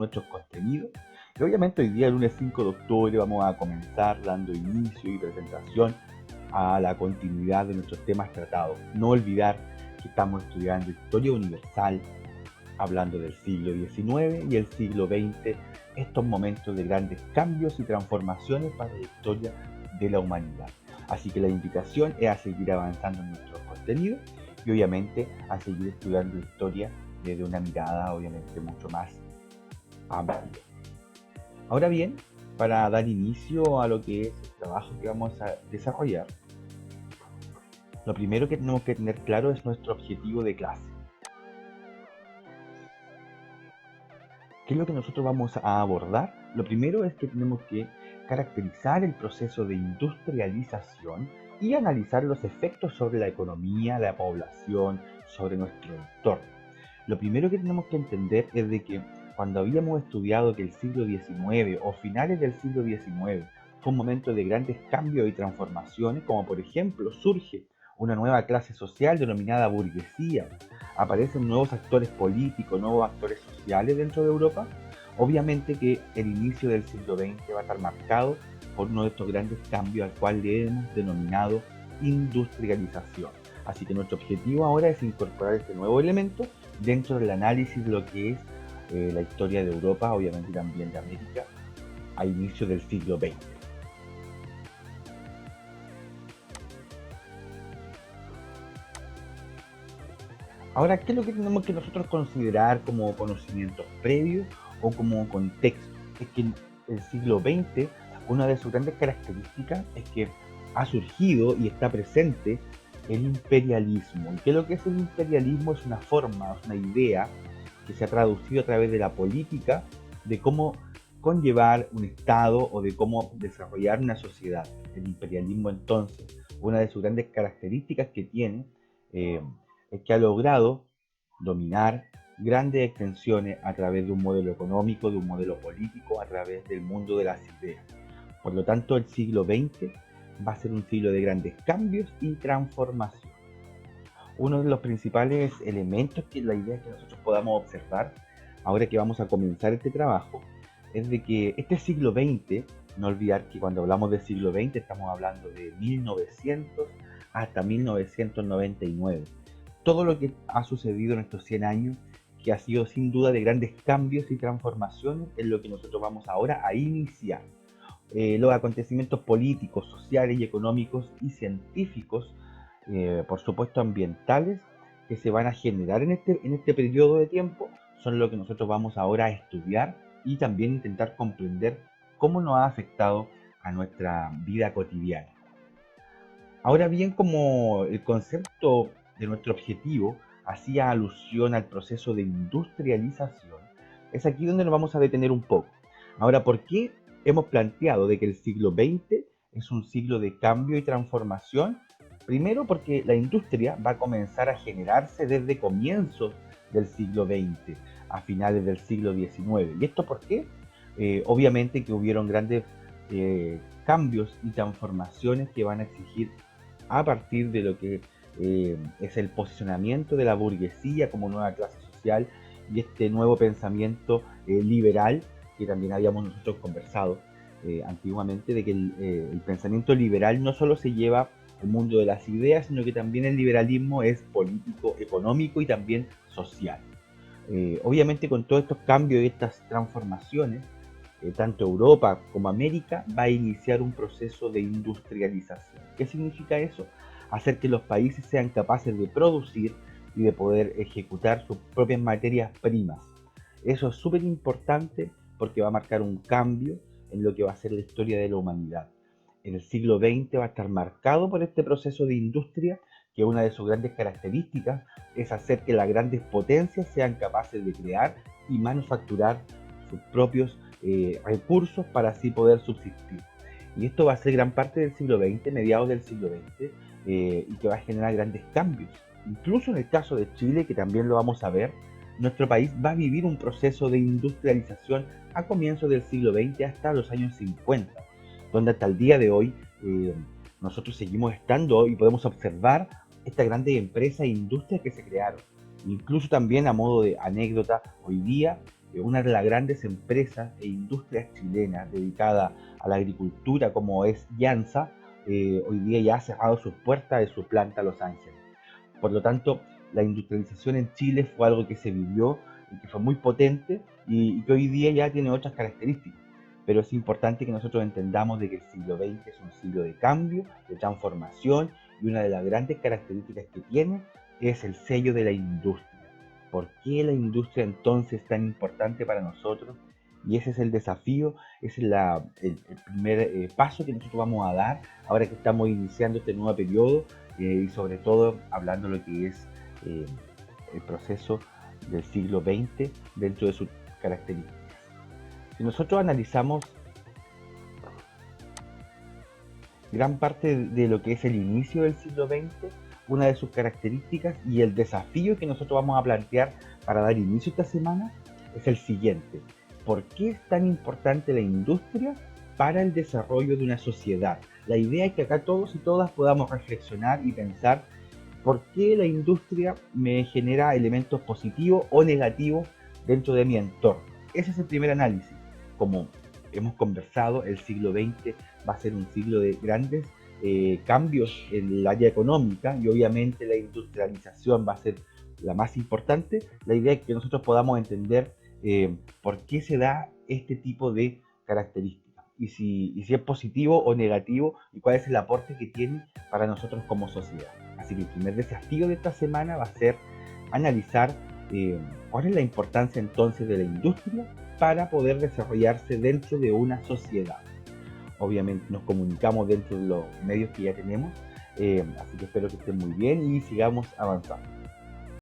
nuestros contenidos. Y obviamente hoy día, el lunes 5 de octubre, vamos a comenzar dando inicio y presentación a la continuidad de nuestros temas tratados. No olvidar que estamos estudiando historia universal, hablando del siglo XIX y el siglo XX, estos momentos de grandes cambios y transformaciones para la historia de la humanidad. Así que la invitación es a seguir avanzando en nuestros contenidos y obviamente a seguir estudiando historia desde una mirada obviamente mucho más amplia. Ahora bien, para dar inicio a lo que es el trabajo que vamos a desarrollar, lo primero que tenemos que tener claro es nuestro objetivo de clase. ¿Qué es lo que nosotros vamos a abordar? Lo primero es que tenemos que caracterizar el proceso de industrialización y analizar los efectos sobre la economía, la población, sobre nuestro entorno. Lo primero que tenemos que entender es de que cuando habíamos estudiado que el siglo XIX o finales del siglo XIX fue un momento de grandes cambios y transformaciones, como por ejemplo surge una nueva clase social denominada burguesía, aparecen nuevos actores políticos, nuevos actores sociales dentro de Europa, obviamente que el inicio del siglo XX va a estar marcado por uno de estos grandes cambios al cual le hemos denominado industrialización. Así que nuestro objetivo ahora es incorporar este nuevo elemento dentro del análisis de lo que es la historia de Europa, obviamente también de América, a inicios del siglo XX. Ahora, ¿qué es lo que tenemos que nosotros considerar como conocimientos previos o como contexto? Es que en el siglo XX, una de sus grandes características es que ha surgido y está presente el imperialismo. ¿Y qué es lo que es el imperialismo? Es una forma, es una idea que se ha traducido a través de la política de cómo conllevar un Estado o de cómo desarrollar una sociedad. El imperialismo entonces, una de sus grandes características que tiene eh, es que ha logrado dominar grandes extensiones a través de un modelo económico, de un modelo político, a través del mundo de las ideas. Por lo tanto, el siglo XX va a ser un siglo de grandes cambios y transformación. Uno de los principales elementos que la idea que nosotros podamos observar, ahora que vamos a comenzar este trabajo, es de que este siglo XX, no olvidar que cuando hablamos de siglo XX estamos hablando de 1900 hasta 1999. Todo lo que ha sucedido en estos 100 años, que ha sido sin duda de grandes cambios y transformaciones, es lo que nosotros vamos ahora a iniciar. Los acontecimientos políticos, sociales y económicos y científicos, por supuesto ambientales, que se van a generar en este periodo de tiempo, son lo que nosotros vamos ahora a estudiar y también intentar comprender cómo nos ha afectado a nuestra vida cotidiana. Ahora bien, como el concepto de nuestro objetivo hacía alusión al proceso de industrialización, es aquí donde nos vamos a detener un poco. Ahora, ¿por qué hemos planteado de que el siglo XX es un siglo de cambio y transformación? Primero porque la industria va a comenzar a generarse desde comienzos del siglo XX, a finales del siglo XIX. ¿Y esto por qué? Obviamente que hubieron grandes cambios y transformaciones que van a exigir a partir de lo que es el posicionamiento de la burguesía como nueva clase social y este nuevo pensamiento liberal que también habíamos nosotros conversado antiguamente, de que el pensamiento liberal no solo se lleva al mundo de las ideas, sino que también el liberalismo es político, económico y también social. Obviamente con todos estos cambios y estas transformaciones, tanto Europa como América va a iniciar un proceso de industrialización. ¿Qué significa eso? Hacer que los países sean capaces de producir y de poder ejecutar sus propias materias primas. Eso es súper importante porque va a marcar un cambio en lo que va a ser la historia de la humanidad. En el siglo XX va a estar marcado por este proceso de industria, que una de sus grandes características es hacer que las grandes potencias sean capaces de crear y manufacturar sus propios recursos para así poder subsistir. Y esto va a ser gran parte del siglo XX, mediados del siglo XX, y que va a generar grandes cambios. Incluso en el caso de Chile, que también lo vamos a ver, nuestro país va a vivir un proceso de industrialización a comienzos del siglo XX hasta los años 50, donde hasta el día de hoy nosotros seguimos estando y podemos observar estas grandes empresas e industrias que se crearon. Incluso también a modo de anécdota, hoy día una de las grandes empresas e industrias chilenas dedicada a la agricultura como es Yansa, hoy día ya ha cerrado sus puertas de su planta Los Ángeles. Por lo tanto, la industrialización en Chile fue algo que se vivió y que fue muy potente y que hoy día ya tiene otras características. Pero es importante que nosotros entendamos de que el siglo XX es un siglo de cambio, de transformación, y una de las grandes características que tiene es el sello de la industria. ¿Por qué la industria entonces es tan importante para nosotros? Y ese es el desafío, ese es el primer paso que nosotros vamos a dar ahora que estamos iniciando este nuevo periodo, y sobre todo hablando de lo que es eh, el proceso del siglo XX dentro de sus características. Si nosotros analizamos gran parte de lo que es el inicio del siglo XX, una de sus características y el desafío que nosotros vamos a plantear para dar inicio esta semana es el siguiente. ¿Por qué es tan importante la industria para el desarrollo de una sociedad? La idea es que acá todos y todas podamos reflexionar y pensar por qué la industria me genera elementos positivos o negativos dentro de mi entorno. Ese es el primer análisis. Como hemos conversado, el siglo XX va a ser un siglo de grandes cambios en el área económica y obviamente la industrialización va a ser la más importante. La idea es que nosotros podamos entender por qué se da este tipo de características y si es positivo o negativo y cuál es el aporte que tiene para nosotros como sociedad. Así que el primer desafío de esta semana va a ser analizar cuál es la importancia entonces de la industria para poder desarrollarse dentro de una sociedad. Obviamente nos comunicamos dentro de los medios que ya tenemos, así que espero que estén muy bien y sigamos avanzando.